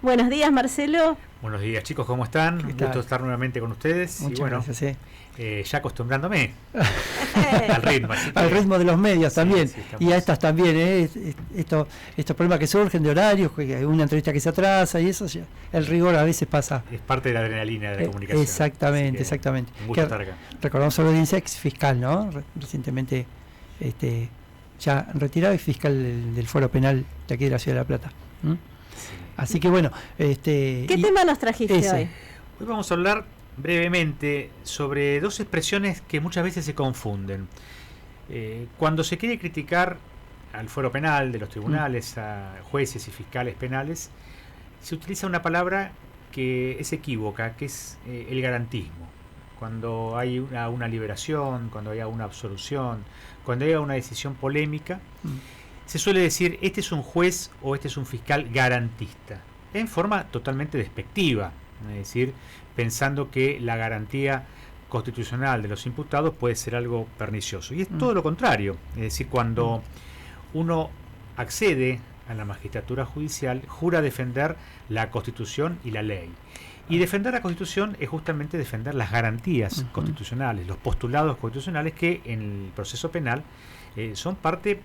Buenos días, Marcelo. Buenos días, chicos, ¿cómo están? Un gusto estar nuevamente con ustedes. Muchas y bueno, gracias. Ya acostumbrándome al ritmo. Al ritmo de los medios también. Sí, y a estas también, estos problemas que surgen de horarios, una entrevista que se atrasa y eso, ya, el rigor a veces pasa. Es parte de la adrenalina de la comunicación. Exactamente, exactamente. Un gusto estar acá. Recordamos a la audiencia ex fiscal, ¿no? Recientemente ya retirado y fiscal del Foro Penal de aquí de la Ciudad de La Plata. ¿Mm? Sí. Así que bueno. ¿Qué tema nos trajiste hoy? Hoy vamos a hablar brevemente sobre dos expresiones que muchas veces se confunden. Cuando se quiere criticar al fuero penal de los tribunales, a jueces y fiscales penales, se utiliza una palabra que es equívoca, que es el garantismo. Cuando hay una liberación, cuando hay una absolución, cuando hay una decisión polémica, se suele decir este es un juez o este es un fiscal garantista, en forma totalmente despectiva, es decir, pensando que la garantía constitucional de los imputados puede ser algo pernicioso. Y es todo lo contrario, es decir, cuando uno accede a la magistratura judicial, jura defender la Constitución y la ley. Y defender la Constitución es justamente defender las garantías constitucionales, los postulados constitucionales que en el proceso penal son parte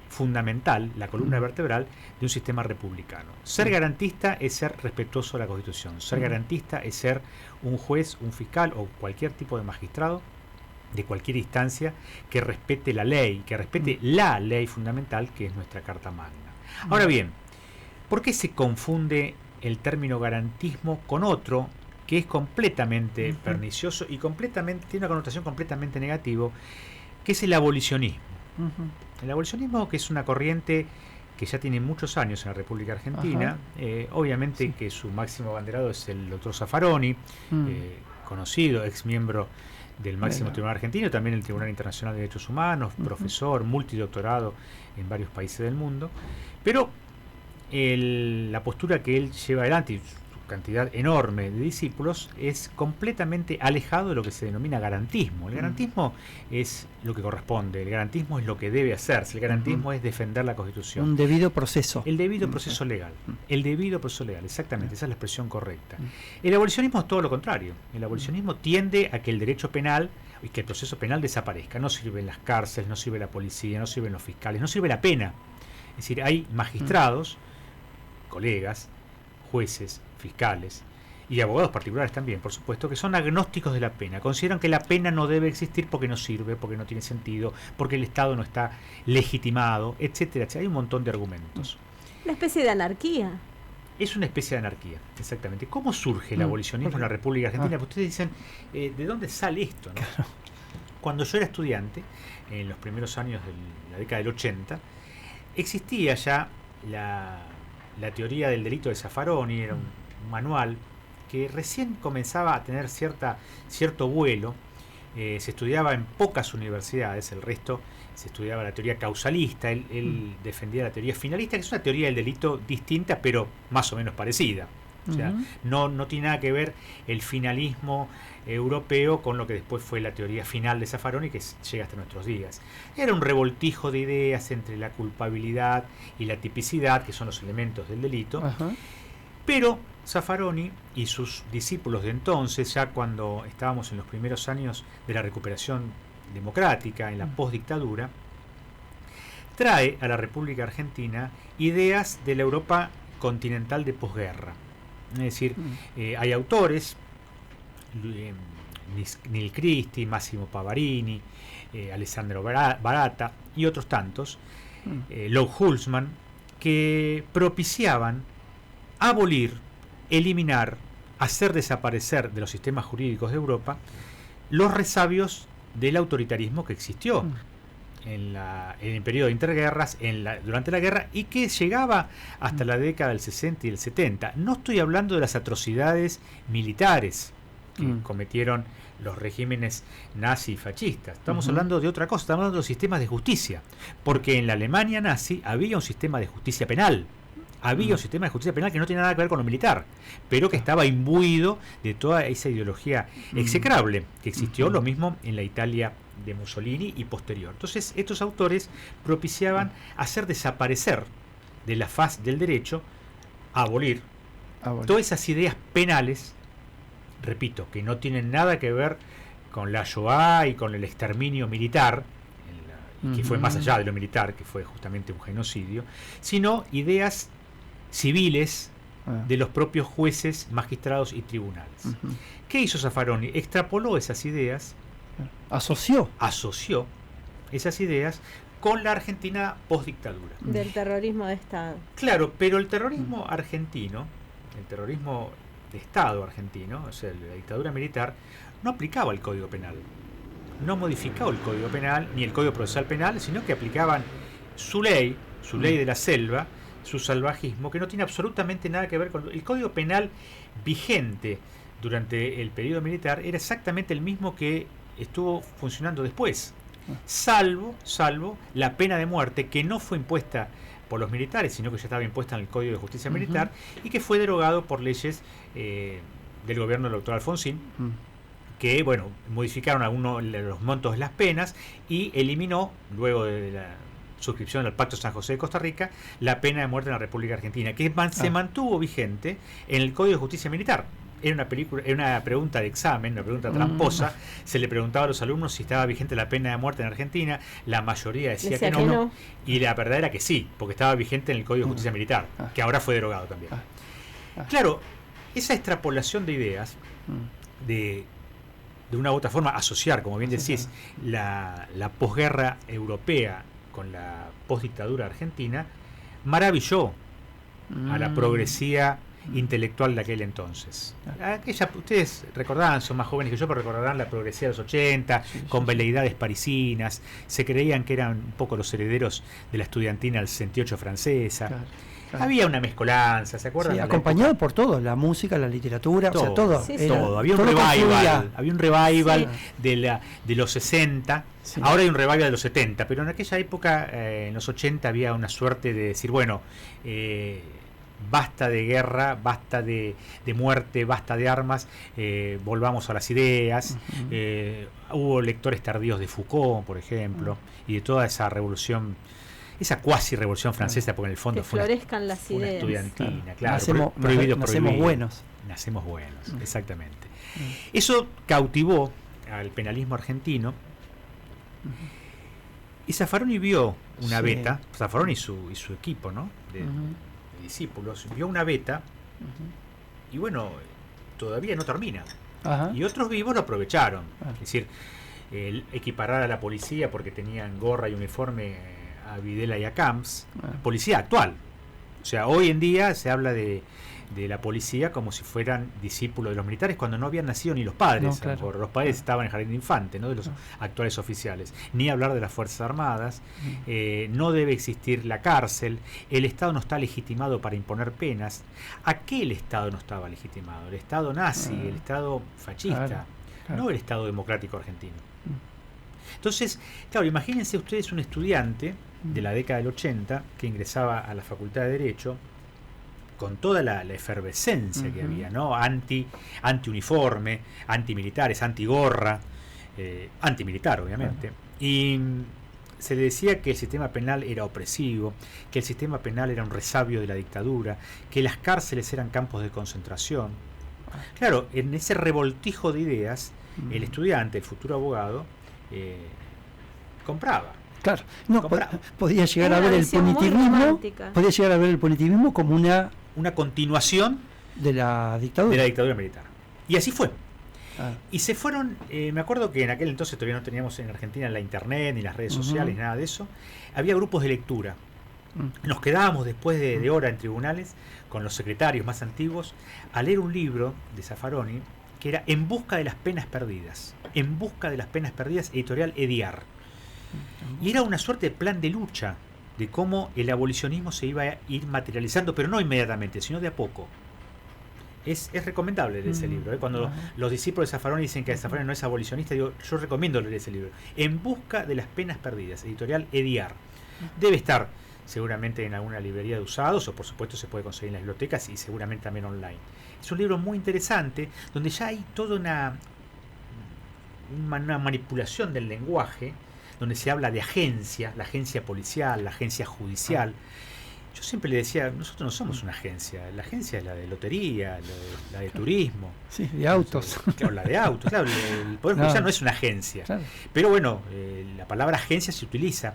fundamental, la columna vertebral de un sistema republicano. Ser garantista es ser respetuoso de la Constitución. Ser garantista es ser un juez, un fiscal o cualquier tipo de magistrado de cualquier instancia que respete la ley, que respete la ley fundamental que es nuestra Carta Magna. Ahora bien, ¿por qué se confunde el término garantismo con otro que es completamente pernicioso y tiene una connotación completamente negativa, que es el abolicionismo? El abolicionismo, que es una corriente que ya tiene muchos años en la República Argentina, obviamente que su máximo abanderado es el doctor Zaffaroni, conocido, ex miembro del máximo tribunal argentino, también el Tribunal Internacional de Derechos Humanos, profesor, multidoctorado en varios países del mundo, pero la postura que él lleva adelante, su cantidad enorme de discípulos, es completamente alejado de lo que se denomina garantismo. El garantismo es lo que corresponde, el garantismo es lo que debe hacerse, el garantismo es defender la Constitución. Un debido proceso. El debido proceso legal. El debido proceso legal, exactamente, esa es la expresión correcta. El abolicionismo es todo lo contrario. El abolicionismo tiende a que el derecho penal y que el proceso penal desaparezca. No sirven las cárceles, no sirve la policía, no sirven los fiscales, no sirve la pena. Es decir, hay magistrados, colegas, jueces, fiscales y abogados particulares también, por supuesto, que son agnósticos de la pena. Consideran que la pena no debe existir porque no sirve, porque no tiene sentido, porque el Estado no está legitimado, etcétera, etcétera. Hay un montón de argumentos. Una especie de anarquía. Es una especie de anarquía, exactamente. ¿Cómo surge el abolicionismo en la República Argentina? Porque ustedes dicen, ¿de dónde sale esto, no? Claro. Cuando yo era estudiante, en los primeros años de la década del 80, existía ya la teoría del delito de Zaffaroni, era un manual que recién comenzaba a tener cierto vuelo. Se estudiaba en pocas universidades, el resto se estudiaba la teoría causalista. Él defendía la teoría finalista, que es una teoría del delito distinta, pero más o menos parecida. O sea, no tiene nada que ver el finalismo europeo con lo que después fue la teoría final de Zaffaroni, que llega hasta nuestros días. Era un revoltijo de ideas entre la culpabilidad y la tipicidad, que son los elementos del delito. Pero Zaffaroni y sus discípulos de entonces, ya cuando estábamos en los primeros años de la recuperación democrática, en la postdictadura, trae a la República Argentina ideas de la Europa continental de posguerra. Es decir, hay autores, Neil Christie, Massimo Pavarini, Alessandro Barata y otros tantos, Lou Hulsman, que propiciaban abolir, eliminar, hacer desaparecer de los sistemas jurídicos de Europa los resabios del autoritarismo que existió en el periodo de interguerras, durante la guerra, y que llegaba hasta la década del 60 y el 70. No estoy hablando de las atrocidades militares que cometieron los regímenes nazi y fascistas. Estamos hablando de otra cosa, estamos hablando de los sistemas de justicia, porque en la Alemania nazi había un sistema de justicia penal. Había un sistema de justicia penal que no tenía nada que ver con lo militar, pero que estaba imbuido de toda esa ideología execrable que existió, lo mismo en la Italia de Mussolini y posterior. Entonces, estos autores propiciaban hacer desaparecer de la faz del derecho, abolir, Todas esas ideas penales, repito, que no tienen nada que ver con la Shoah y con el exterminio militar, que fue más allá de lo militar, que fue justamente un genocidio, sino ideas civiles de los propios jueces, magistrados y tribunales. ¿Qué hizo Zaffaroni? Extrapoló esas ideas, asoció esas ideas con la Argentina postdictadura. Del terrorismo de Estado. Claro, pero el terrorismo argentino, el terrorismo de Estado argentino, o sea, la dictadura militar, no aplicaba el Código Penal. No modificaba el Código Penal, ni el Código Procesal Penal, sino que aplicaban su ley de la selva, su salvajismo, que no tiene absolutamente nada que ver con el Código Penal vigente durante el periodo militar. Era exactamente el mismo que estuvo funcionando después, salvo la pena de muerte, que no fue impuesta por los militares, sino que ya estaba impuesta en el Código de Justicia Militar, y que fue derogado por leyes del gobierno del doctor Alfonsín, que modificaron algunos de los montos de las penas y eliminó, luego de la suscripción al Pacto San José de Costa Rica, la pena de muerte en la República Argentina, que se mantuvo vigente en el Código de Justicia Militar. Era una pregunta de examen, una pregunta tramposa. Se le preguntaba a los alumnos si estaba vigente la pena de muerte en Argentina. La mayoría decía que no. Y la verdad era que sí, porque estaba vigente en el Código de Justicia Militar, que ahora fue derogado también. Claro, esa extrapolación de ideas, de una u otra forma asociar, como bien decís, la posguerra europea con la postdictadura argentina, maravilló a la progresía intelectual de aquel entonces. Ustedes recordarán, son más jóvenes que yo, pero recordarán la progresía de los 80, con veleidades parisinas, se creían que eran un poco los herederos de la estudiantina del 68 francesa. Había una mezcolanza, ¿se acuerdan? Sí, acompañado por todo, la música, la literatura, todo, o sea, todo. Todo. Había un revival de los 60. Ahora hay un revival de los 70, pero en aquella época, en los 80, había una suerte de decir, basta de guerra, basta de muerte, basta de armas, volvamos a las ideas. Hubo lectores tardíos de Foucault, por ejemplo, y de toda esa revolución, esa cuasi revolución francesa, porque en el fondo que florezcan las ideas. Estudiantina, claro. Nacemos buenos. Nacemos buenos, exactamente. Eso cautivó al penalismo argentino. Y Zaffaroni vio una beta, Zaffaroni y su equipo, ¿no? de discípulos, vio una beta, y todavía no termina. Y otros vivos lo aprovecharon. Es decir, equiparar a la policía porque tenían gorra y uniforme a Videla y a Camps, policía actual. O sea, hoy en día se habla de la policía como si fueran discípulos de los militares, cuando no habían nacido ni los padres. Los padres estaban en el jardín de infante, ¿no? De los actuales oficiales. Ni hablar de las Fuerzas Armadas. No debe existir la cárcel. El Estado no está legitimado para imponer penas. ¿A qué el Estado no estaba legitimado? El Estado nazi, el Estado fascista, no el Estado democrático argentino. Entonces, claro, imagínense ustedes un estudiante de la década del 80 que ingresaba a la Facultad de Derecho con toda la efervescencia que había, ¿no? Anti-uniforme, antimilitares, anti-gorra, antimilitar, obviamente. Y se le decía que el sistema penal era opresivo, que el sistema penal era un resabio de la dictadura, que las cárceles eran campos de concentración. Claro, en ese revoltijo de ideas, el estudiante, el futuro abogado, compraba. Claro, podía llegar a ver el punitivismo, como una continuación de la dictadura militar. Y así fue. Y se fueron, me acuerdo que en aquel entonces todavía no teníamos en Argentina la internet, ni las redes sociales, nada de eso. Había grupos de lectura. Nos quedábamos después de hora en tribunales con los secretarios más antiguos a leer un libro de Zaffaroni que era En busca de las penas perdidas. En busca de las penas perdidas, editorial Ediar. Y era una suerte de plan de lucha de cómo el abolicionismo se iba a ir materializando, pero no inmediatamente, sino de a poco. Es recomendable leer ese libro. Cuando los discípulos de Zaffaroni dicen que Zaffaroni no es abolicionista, yo recomiendo leer ese libro. En busca de las penas perdidas, editorial Ediar. Debe estar seguramente en alguna librería de usados, o por supuesto se puede conseguir en las bibliotecas y seguramente también online. Es un libro muy interesante, donde ya hay toda una manipulación del lenguaje, donde se habla de agencia, la agencia policial, la agencia judicial, Yo siempre le decía, nosotros no somos una agencia, la agencia es la de lotería, la de turismo. Sí, de autos. Claro, la de autos, claro, el Poder Judicial no es una agencia. Claro. Pero bueno, la palabra agencia se utiliza.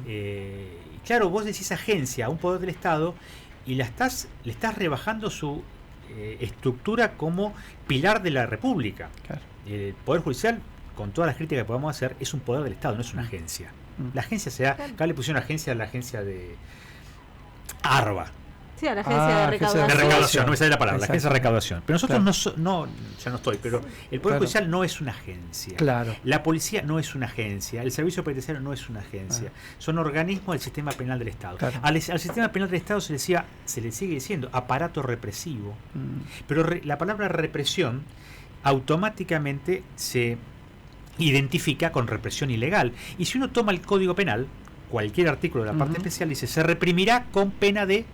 Y claro, vos decís agencia a un poder del Estado y le estás rebajando su estructura como pilar de la República. Claro. El Poder Judicial, con todas las críticas que podamos hacer, es un poder del Estado, no es una agencia. La agencia acá le pusieron agencia a la agencia de ARBA. Sí, a la agencia de recaudación. De recaudación, no me sale la palabra, la agencia de Exacto. recaudación. Pero nosotros Claro. ya no estoy, pero el Poder Claro. Judicial no es una agencia. Claro. La policía no es una agencia, el servicio penitenciario no es una agencia. Son organismos del sistema penal del Estado. Claro. Al sistema penal del Estado se le sigue diciendo aparato represivo. Pero la palabra represión automáticamente se identifica con represión ilegal. Y si uno toma el Código Penal, cualquier artículo de la parte especial dice se reprimirá con pena de...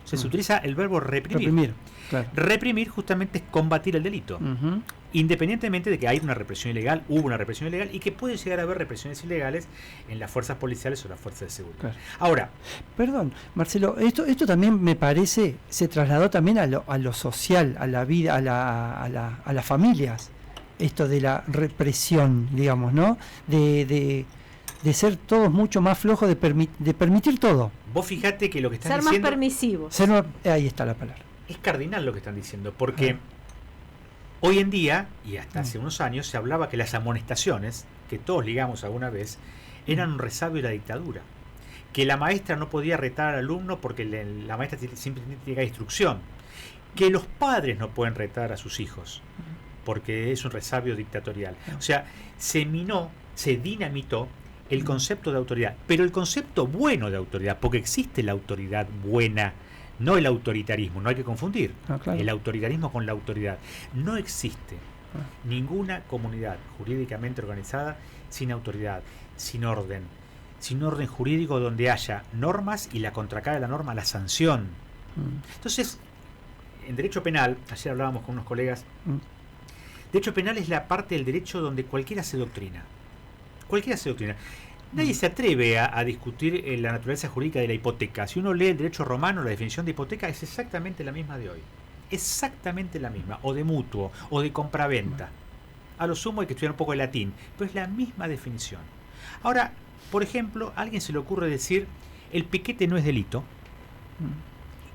O sea, se utiliza el verbo reprimir. Claro. Reprimir justamente es combatir el delito. Independientemente de que hay una represión ilegal, hubo una represión ilegal y que puede llegar a haber represiones ilegales en las fuerzas policiales o las fuerzas de seguridad. Claro. Ahora, Perdón, Marcelo, esto también me parece, se trasladó también a lo social, a la vida, a las familias, esto de la represión, digamos, ¿no? De ser todos mucho más flojos, de permitir todo. vos fijate que lo que están Ser más diciendo permisivos. Ahí está la palabra. es cardinal lo que están diciendo, porque hoy en día, y hasta hace unos años, se hablaba que las amonestaciones, que todos ligamos alguna vez, eran un resabio de la dictadura. Que la maestra no podía retar al alumno porque la maestra simplemente tiene que dar instrucción. Que los padres no pueden retar a sus hijos porque es un resabio dictatorial. O sea, se dinamitó el concepto de autoridad, pero el concepto bueno de autoridad, porque existe la autoridad buena, no el autoritarismo, no hay que confundir el autoritarismo con la autoridad. No existe ninguna comunidad jurídicamente organizada sin autoridad, sin orden jurídico donde haya normas y la contracara de la norma, la sanción. Entonces, en derecho penal, ayer hablábamos con unos colegas, derecho penal es la parte del derecho donde cualquiera se doctrina. Nadie se atreve a discutir la naturaleza jurídica de la hipoteca. Si uno lee el derecho romano, la definición de hipoteca es exactamente la misma de hoy. Exactamente la misma. O de mutuo, o de compraventa. A lo sumo hay que estudiar un poco de latín, pero es la misma definición. Ahora, por ejemplo, a alguien se le ocurre decir el piquete no es delito.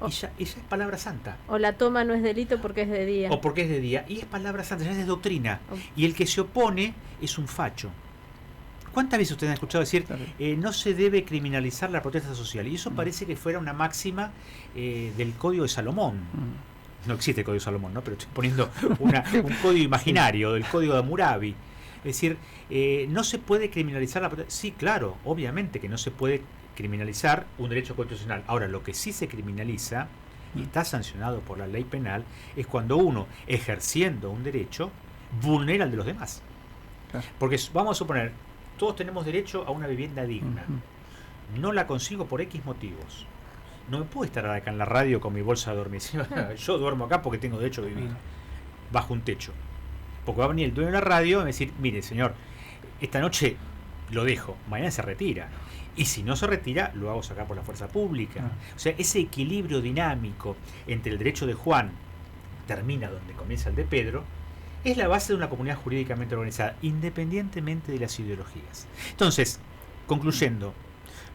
Y ya es palabra santa. O la toma no es delito porque es de día. O porque es de día. Y es palabra santa, ya es de doctrina. Y el que se opone es un facho. ¿Cuántas veces ustedes han escuchado decir no se debe criminalizar la protesta social? Y eso parece que fuera una máxima del Código de Salomón. No existe el Código de Salomón, ¿no? Pero estoy poniendo un código imaginario del Código de Hammurabi. Es decir, no se puede criminalizar la protesta. Sí, claro, obviamente que no se puede criminalizar un derecho constitucional. Ahora, lo que sí se criminaliza y está sancionado por la ley penal es cuando uno, ejerciendo un derecho, vulnera el de los demás. Porque vamos a suponer, todos tenemos derecho a una vivienda digna. No la consigo por X motivos. No me puedo estar acá en la radio con mi bolsa de dormir. Yo duermo acá porque tengo derecho a vivir bajo un techo. Porque va a venir el dueño de la radio y me decir, mire señor, esta noche lo dejo, mañana se retira. Y si no se retira, lo hago sacar por la fuerza pública. O sea, ese equilibrio dinámico entre el derecho de Juan, termina donde comienza el de Pedro, es la base de una comunidad jurídicamente organizada, independientemente de las ideologías. Entonces, concluyendo,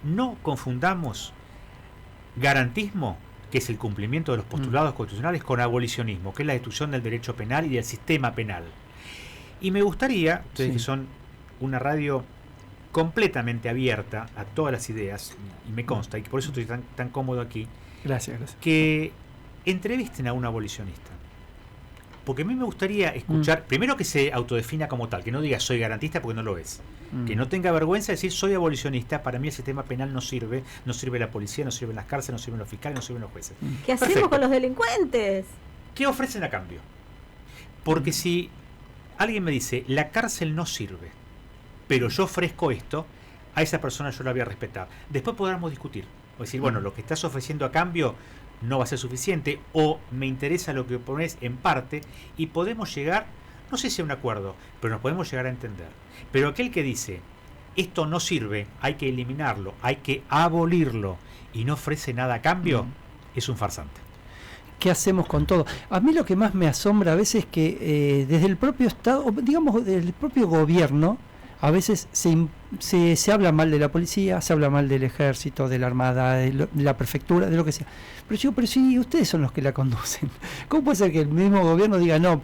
no confundamos garantismo, que es el cumplimiento de los postulados constitucionales, con abolicionismo, que es la destrucción del derecho penal y del sistema penal. Y me gustaría, ustedes que son una radio completamente abierta a todas las ideas, y me consta, y por eso estoy tan cómodo aquí, gracias. que entrevisten a un abolicionista. Porque a mí me gustaría escuchar, primero que se autodefina como tal, que no diga soy garantista porque no lo es. Que no tenga vergüenza de decir soy abolicionista, para mí el sistema penal no sirve la policía, no sirven las cárceles, no sirven los fiscales, no sirven los jueces. ¿Qué hacemos con los delincuentes? ¿Qué ofrecen a cambio? Porque si alguien me dice la cárcel no sirve, pero yo ofrezco esto, a esa persona yo la voy a respetar. Después podremos discutir. O decir, bueno, lo que estás ofreciendo a cambio no va a ser suficiente, o me interesa lo que pones en parte, y podemos llegar, no sé si a un acuerdo, pero nos podemos llegar a entender. Pero aquel que dice, esto no sirve, hay que eliminarlo, hay que abolirlo, y no ofrece nada a cambio, es un farsante. ¿Qué hacemos con todo? A mí lo que más me asombra a veces es que desde el propio Estado, o digamos del propio gobierno, a veces se habla mal de la policía, se habla mal del ejército, de la armada, de la prefectura, de lo que sea. Pero sí, ustedes son los que la conducen. ¿Cómo puede ser que el mismo gobierno diga, no,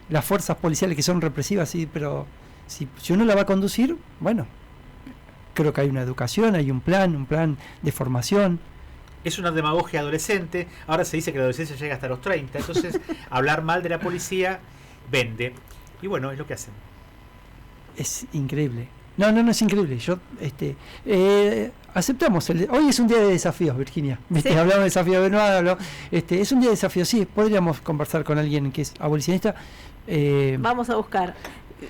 las fuerzas policiales que son represivas, sí, pero si uno la va a conducir, bueno, creo que hay una educación, hay un plan de formación. Es una demagogia adolescente. Ahora se dice que la adolescencia llega hasta los 30. Entonces, hablar mal de la policía vende. Y bueno, es lo que hacen. Es increíble. No, es increíble. Yo, aceptamos. Hoy es un día de desafíos, Virginia. ¿Viste? Sí. Hablamos de desafíos de nuevo. Es un día de desafíos. Sí, podríamos conversar con alguien que es abolicionista. Vamos a buscar.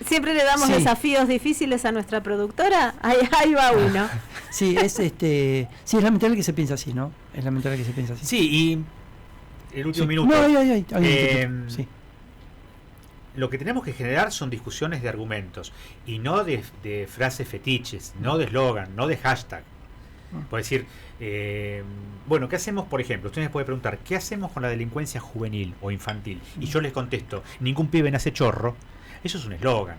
Siempre le damos Sí. desafíos difíciles a nuestra productora. Ahí va uno. Sí, es lamentable que se piense así, ¿no? Es lamentable que se piense así. Sí, y el último Sí. minuto. No, hay sí. Lo que tenemos que generar son discusiones de argumentos y no de frases fetiches, no de eslogan, no de hashtag. Por decir, bueno, ¿qué hacemos, por ejemplo? Usted me puede preguntar, ¿qué hacemos con la delincuencia juvenil o infantil? Y yo les contesto, ningún pibe nace chorro. Eso es un eslogan,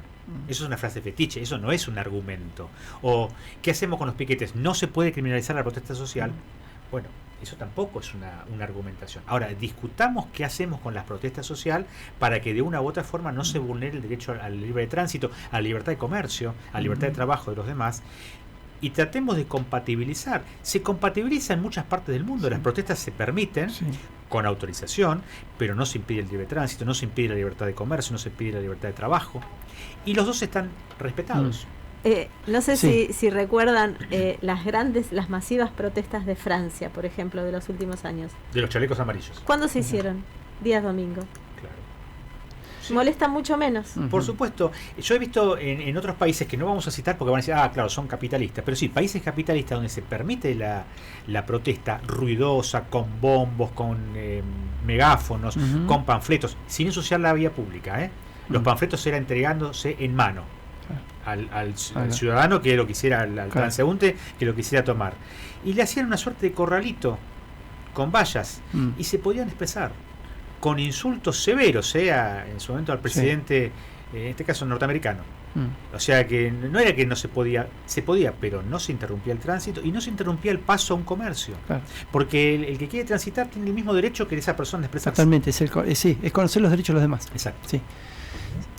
eso es una frase fetiche, eso no es un argumento. O, ¿qué hacemos con los piquetes? No se puede criminalizar la protesta social. Bueno, eso tampoco es una argumentación. Ahora, discutamos qué hacemos con las protestas sociales para que de una u otra forma no se vulnere el derecho al libre tránsito, a la libertad de comercio, a la libertad de trabajo de los demás. Y tratemos de compatibilizar. Se compatibiliza en muchas partes del mundo. Las protestas se permiten con autorización, pero no se impide el libre tránsito, no se impide la libertad de comercio, no se impide la libertad de trabajo. Y los dos están respetados. No sé Sí. si recuerdan las masivas protestas de Francia, por ejemplo, de los últimos años. De los chalecos amarillos. ¿Cuándo se hicieron? Días domingo. Claro. Molesta mucho menos. Por supuesto, yo he visto en otros países que no vamos a citar porque van a decir, claro, son capitalistas, pero sí, países capitalistas donde se permite la protesta ruidosa, con bombos, con megáfonos, con panfletos, sin ensuciar la vía pública. Los panfletos eran entregándose en mano al ciudadano que lo quisiera, al transeúnte que lo quisiera tomar. Y le hacían una suerte de corralito con vallas y se podían expresar con insultos severos, en su momento al presidente, en este caso norteamericano. O sea que no era que no se podía, pero no se interrumpía el tránsito y no se interrumpía el paso a un comercio. Claro. Porque el que quiere transitar tiene el mismo derecho que esa persona de expresarse. Totalmente, es conocer los derechos de los demás. Exacto. Sí.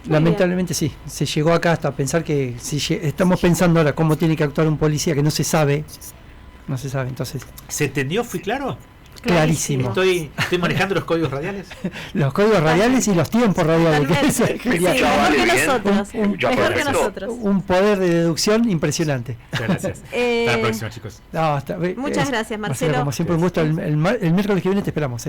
Muy Lamentablemente sí, se llegó acá hasta pensar que estamos pensando ahora cómo tiene que actuar un policía que no se sabe, entonces ¿Se entendió? ¿Fui claro? clarísimo. ¿Estoy manejando los códigos radiales? Los códigos radiales y los tiempos radiales. que es Totalmente. genial. Sí, Ya mejor vale que bien. nosotros. Ya Mejor que perfecto. nosotros. Un poder de deducción impresionante. Muchas gracias. Hasta la próxima, chicos. No, Muchas gracias, Marcelo. Como siempre un gusto. El miércoles que viene te esperamos.